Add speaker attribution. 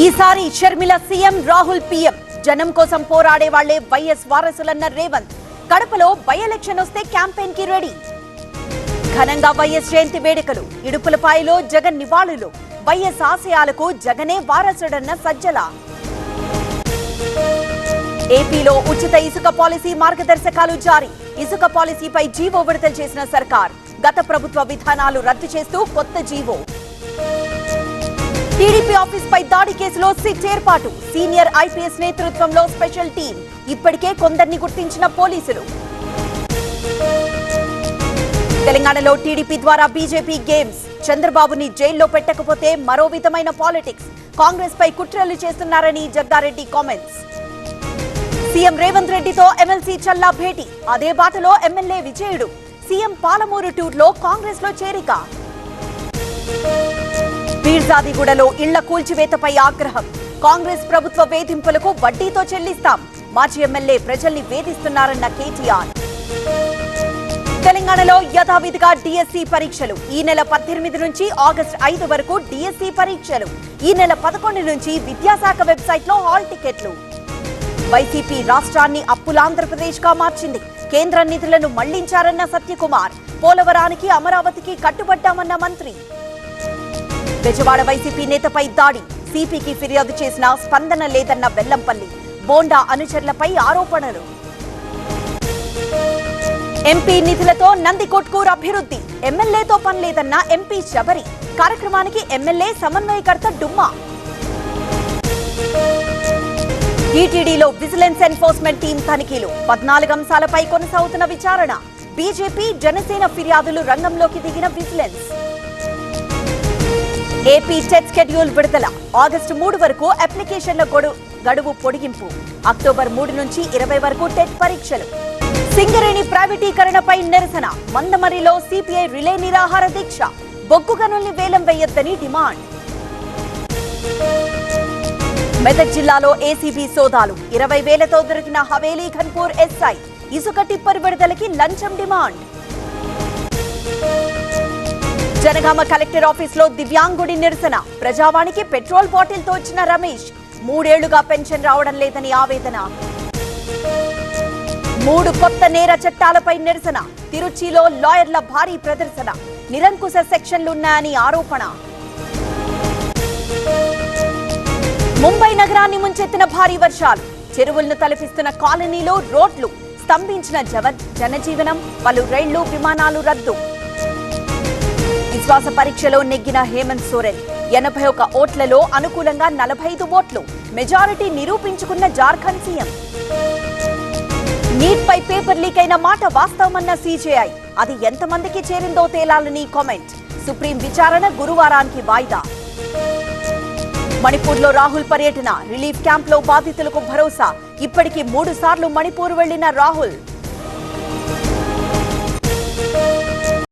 Speaker 1: ఈసారి Sharmila CM, Rahul PM. జనం కోసం పోరాడే వాళ్లే వైఎస్ వారసులన్న రేవంత్. కడపలో బై ఎలక్షన్ వస్తే క్యాంపెయిన్ కి రెడీ. ఘనంగా వైఎస్ జయంతి వేడుకలు. ఇడుపులపాయలో జగన్ నివాళులు. వైఎస్ ఆశయాలకు జగనే వారసుడన్న సజ్జల. ఏపీలో ఉచిత ఇసుక పాలసీ మార్గదర్శకాలు జారీ. ఇసుక పాలసీపై జీవో విడుదల చేసిన సర్కార్. గత ప్రభుత్వ విధానాలు రద్దు చేస్తూ కొత్త జీవో. టీడీపీ ఆఫీస్ పై దాడి కేసులో సిట్ ఏర్పాటు. సీనియర్ ఐపీఎస్ నేతృత్వంలో స్పెషల్ టీం. ఇప్పటికే కొందరిని గుర్తించిన పోలీసులు. తెలంగాణలో టీడీపీ ద్వారా బీజేపీ గేమ్స్. చంద్రబాబుని జైల్లో పెట్టకపోతే మరో విధమైన పాలిటిక్స్. కాంగ్రెస్ పై కుట్రలు చేస్తున్నారని జగ్గారెడ్డి కామెంట్స్. సీఎం రేవంత్ రెడ్డితో ఎమ్మెల్సీ చల్లా భేటీ. అదే బాటలో ఎమ్మెల్యే విజయుడు. సీఎం పాలమూరు టూర్లో కాంగ్రెస్ లో చేరిక. పీర్జాదిగూడలో ఇళ్ల కూల్చివేతపై ఆగ్రహం. కాంగ్రెస్ ప్రభుత్వ వేధింపులకు వడ్డీతో చెల్లిస్తాం. మాజీ ఎమ్మెల్యే ప్రజల్ని వేధిస్తున్నారన్న కేటీఆర్. తెలంగాణలో యథావిధిగా డిఎస్సి పరీక్షలు. ఈ నెల 18 నుంచి ఆగస్టు 5 వరకు డిఎస్సి పరీక్షలు. ఈ నెల 11 నుంచి విద్యాశాఖ వెబ్సైట్ లో హాల్ టికెట్లు. వైసీపీ రాష్ట్రాన్ని అప్పులాంధ్రప్రదేశ్ గా మార్చింది. కేంద్ర నిధులను మళ్లించారన్న సత్యకుమార్. పోలవరానికి, అమరావతికి కట్టుబడ్డామన్న మంత్రి. బెజవాడ వైసీపీ నేతపై దాడి. సిపికి ఫిర్యాదు చేసిన స్పందన లేదన్న వెల్లంపల్లి. బోండా అనుచరులపై ఆరోపణలు. ఎంపీ నిధులతో నందికొట్కూరు అభివృద్ధి. ఎమ్మెల్యేతో పనిలేదన్న ఎంపీ శబరి. కార్యక్రమానికి ఎమ్మెల్యే సమన్వయకర్త డుమ్మా. టీటీడీలో విజిలెన్స్ ఎన్ఫోర్స్మెంట్ టీం తనిఖీలు. 14 అంశాలపై కొనసాగుతున్న విచారణ. బీజేపీ, జనసేన ఫిర్యాదులు రంగంలోకి దిగిన విజిలెన్స్. ఏపీ టెట్ షెడ్యూల్ విడుదల. ఆగస్టు 3 వరకు అప్లికేషన్ల గడువు పొడిగింపు. అక్టోబర్ 3 నుంచి 20 వరకు టెట్ పరీక్షలు. సింగరేణి ప్రైవేటీకరణపై నిరసన. మందమరిలో సిపిఐ రిలే నిరాహార దీక్ష. బొగ్గు గనుల్ని వేలం వేయొద్దని డిమాండ్. మెదక్ జిల్లాలో ఏసీబీ సోదాలు. 20,000తో దొరికిన హవేలీ ఘన్పూర్ ఎస్ఐ. ఇసుక టిప్పర్ విడుదలకి లంచం డిమాండ్. జనగామ కలెక్టర్ ఆఫీస్ లో దివ్యాంగుడి నిరసన. ప్రజావాణికి పెట్రోల్ బాటిల్ తో వచ్చిన రమేష్. 3 ఏళ్లుగా పెన్షన్ రావడం లేదని ఆవేదన. 3 కొత్త నేర చట్టాలపై నిరసన. తిరుచిలో లాయర్ల భారీ ప్రదర్శన. నిరంకుశ సెక్షన్లున్నాయని ఆరోపణ. ముంబై నగరాన్ని ముంచెత్తిన భారీ వర్షాలు. చెరువులను తలపిస్తున్న కాలనీలో రోడ్లు. స్తంభించిన జనజీవనం. పలు రైళ్లు, విమానాలు రద్దు. విశ్వాస పరీక్షలో నెగ్గిన హేమంత్ సోరెన్. 81 ఓట్లలో అనుకూలంగా 45 ఓట్లు. మెజారిటీ నిరూపించుకున్న జార్ఖండ్ సీఎం. నీట్ పై పేపర్ లీక్ అయిన మాట వాస్తవమన్న సీజేఐ. అది ఎంతమందికి చేరిందో తేలాలని కామెంట్. సుప్రీం విచారణ గురువారానికి వాయిదా. మణిపూర్లో రాహుల్ పర్యటన. రిలీఫ్ క్యాంప్ లో బాధితులకు భరోసా. ఇప్పటికీ 3 సార్లు మణిపూర్ వెళ్లిన రాహుల్.